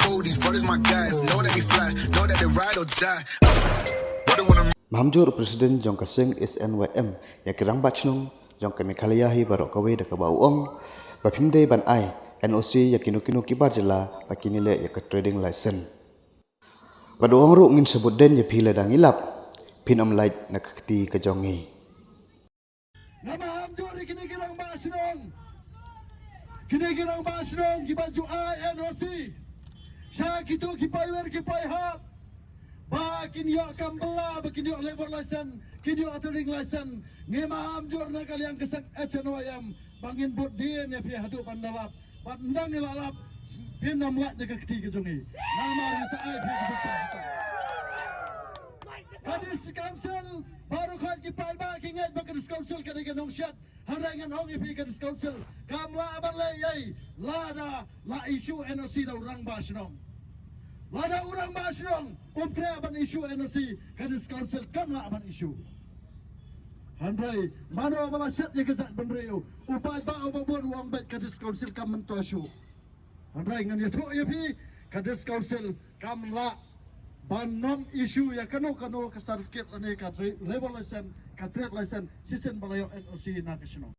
fool, these brothers my guys. Know that we fly, know that they ride or die. Mahamjur Presiden jong kasing SNYM ya kirang bachnung jong kami kaliyahi barok kawe da kabauong bapimde ban ai NOC ya kinu kibar jela pakinile ya ke trading license. Paduong ru ngin sebut den ya pila dang ilap pin amlait na kakti kajongi. Mahamjur kinigirang basnong gibaju ai NOC. Sa kitu kipaiwer kipaihap. Bakin yo kambela, bakin yo labor license, kin yo trading license. Ngema amjur na kaliang kesak SNYM bangin bot dien ya pihak hadu pandalap. Pandang ilalap pin namlat jaga ketiga jongi. Nama risa ai pihak hadu pandalap. Kadis council baru khat kipai ba kingat bakadis council kadang nong syat harangan hong ipi kadis council kamla abang lei lada la isu NOC da urang basnong. Lada urang basnong umtre aban isu NOC kadis council kamla aban isu. Handai mano abang syat ye kezat benreu upai ba obobon uang bet kadis council kam mento isu. Handai ngan ye tho ye pi kadis council kamla banom isu ya kanu ke certificate ane ka level license ka trade license sisen balayo NOC na kasino.